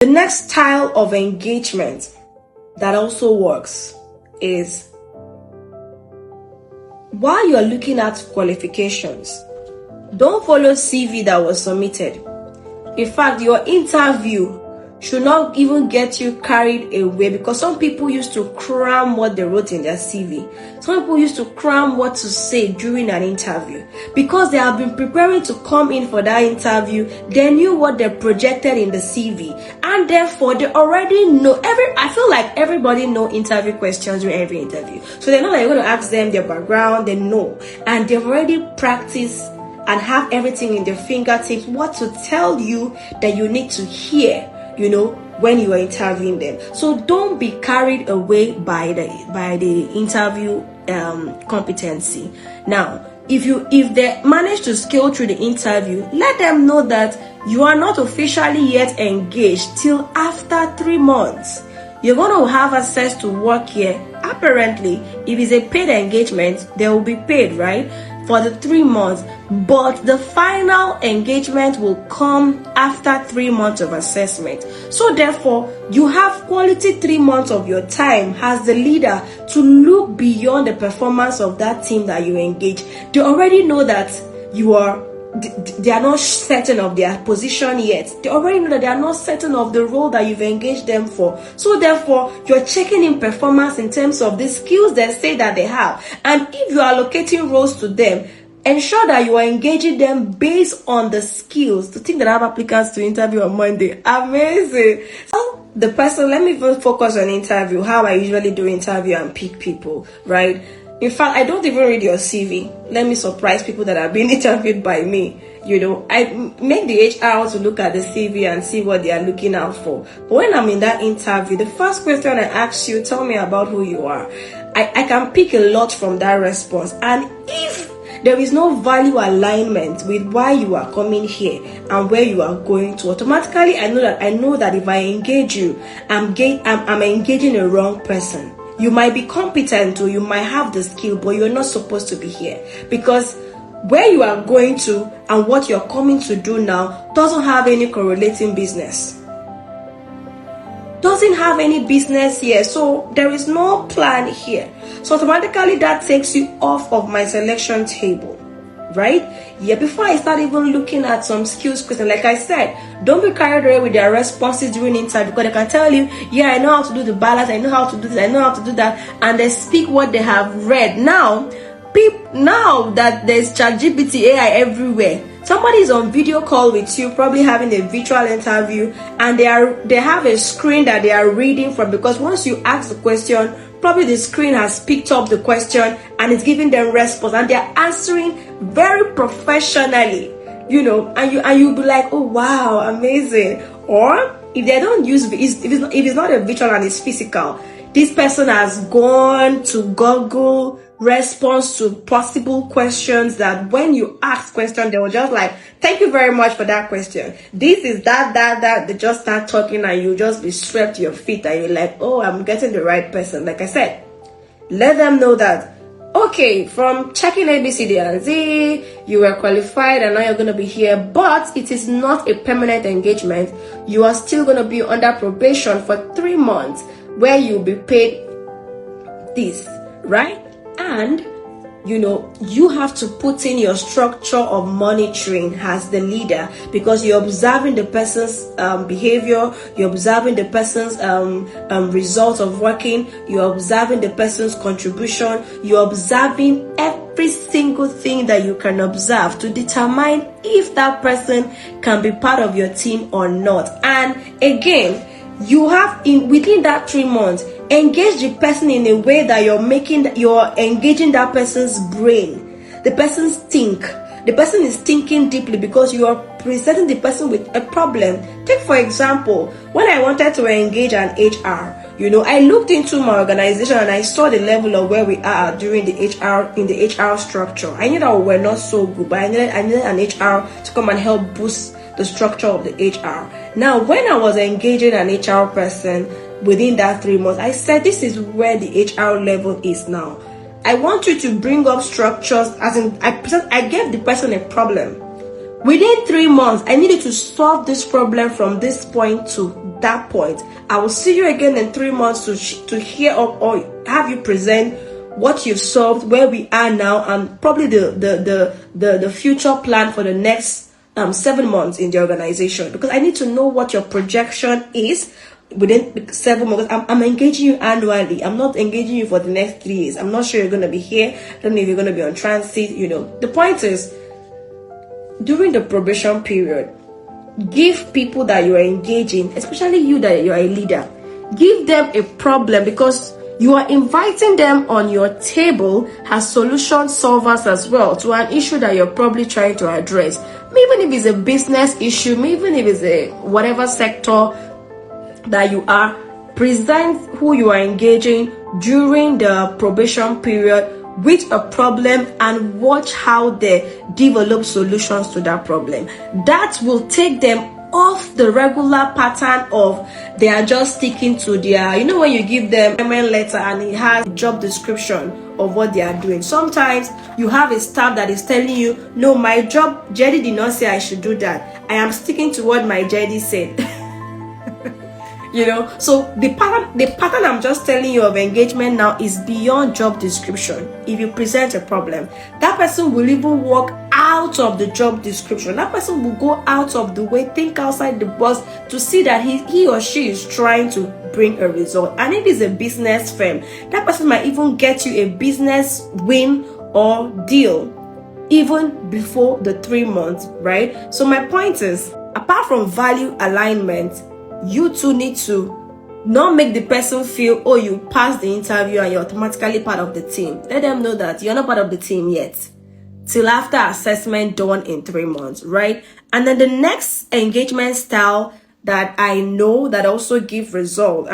The next style of engagement that also works is while you are looking at qualifications, don't follow CV that was submitted. In fact, your interview should not even get you carried away, because some people used to cram what they wrote in their CV. Some people used to cram what to say during an interview. Because they have been preparing to come in for that interview, they knew what they projected in the CV. And therefore, they already know I feel like everybody know interview questions during every interview. So they know that you're going to ask them their background, they know. And they've already practiced and have everything in their fingertips, what to tell you that you need to hear, when you are interviewing them. So don't be carried away by the interview competency. Now, if they manage to scale through the interview, let them know that you are not officially yet engaged till after 3 months. You're going to have access to work here. Apparently, if it's a paid engagement, they will be paid, right, for the 3 months. But the final engagement will come after 3 months of assessment. So therefore, you have quality 3 months of your time as the leader to look beyond the performance of that team that you engage. They already know that they are not certain of their position yet. They already know that they are not certain of the role that you've engaged them for. So therefore, you're checking in performance in terms of the skills they say that they have. And if you are allocating roles to them, ensure that you are engaging them based on the skills. To think that I have applicants to interview on Monday. Amazing. So the person, let me even focus on interview, how I usually do interview and pick people, right? In fact, I don't even read your CV. Let me surprise people that are being interviewed by me. I make the HR to look at the CV and see what they are looking out for. But when I'm in that interview, the first question I ask you, tell me about who you are. I can pick a lot from that response. And if there is no value alignment with why you are coming here and where you are going to, automatically I know that if I engage you, I'm engaging a wrong person. You might be competent or you might have the skill, but you're not supposed to be here, because where you are going to and what you're coming to do now doesn't have any correlating business. Doesn't have any business here. So there is no plan here. So automatically that takes you off of my selection table, right? Yeah, before I start even looking at some skills questions, like I said, don't be carried away with their responses during interview, because they can tell you, yeah, I know how to do the balance, I know how to do this, I know how to do that, and they speak what they have read. Now that there's ChatGPT, AI everywhere, somebody is on video call with you, probably having a virtual interview, and they have a screen that they are reading from, because once you ask the question, probably the screen has picked up the question and it's giving them response, and they're answering very professionally, and you'll be like, oh wow, amazing. Or if they don't use, if it's not a virtual and it's physical, this person has gone to Google response to possible questions, that when you ask questions, they will just like, thank you very much for that question. This is that. They just start talking and you just be swept to your feet and you're like, oh, I'm getting the right person. Like I said, let them know that, okay, from checking A, B, C, D, and Z, you were qualified and now you're going to be here, but it is not a permanent engagement. You are still going to be under probation for 3 months, where you'll be paid this, right? And you have to put in your structure of monitoring as the leader, because you're observing the person's behavior, you're observing the person's result of working, you're observing the person's contribution, you're observing every single thing that you can observe to determine if that person can be part of your team or not. And again, you have within that 3 months, engage the person in a way that you're engaging that person's brain. The person's think. The person is thinking deeply, because you are presenting the person with a problem. Take for example, when I wanted to engage an HR, I looked into my organization and I saw the level of where we are during the HR structure. I knew that we were not so good, but I needed an HR to come and help boost the structure of the HR. Now, when I was engaging an HR person within that 3 months, I said, this is where the HR level is now. I want you to bring up structures, as in I gave the person a problem. Within 3 months, I needed to solve this problem from this point to that point. I will see you again in 3 months to hear or have you present what you've solved, where we are now, and probably the future plan for the next 7 months in the organization, because I need to know what your projection is within 7 months. I'm engaging you annually. I'm not engaging you for the next 3 years. I'm not sure you're going to be here. I don't know if you're going to be on transit. The point is, during the probation period, give people that you are engaging, especially you that you are a leader, give them a problem, because you are inviting them on your table as solution solvers as well to an issue that you're probably trying to address. Even if it's a business issue, even if it's a whatever sector that you are, present who you are engaging during the probation period with a problem and watch how they develop solutions to that problem. That will take them off the regular pattern of they are just sticking to their, when you give them a letter and it has a job description of what they are doing. Sometimes you have a staff that is telling you, no, my job, JD did not say I should do that. I am sticking to what my JD said. So the pattern I'm just telling you of engagement now is beyond job description. If you present a problem, that person will even walk out of the job description. That person will go out of the way, think outside the box to see that he or she is trying to bring a result. And if it's a business firm, that person might even get you a business win or deal even before the 3 months, right? So my point is, apart from value alignment, you too need to not make the person feel, oh, you passed the interview and you're automatically part of the team. Let them know that you're not part of the team yet, till after assessment done in 3 months, right? And then the next engagement style that I know that also give result,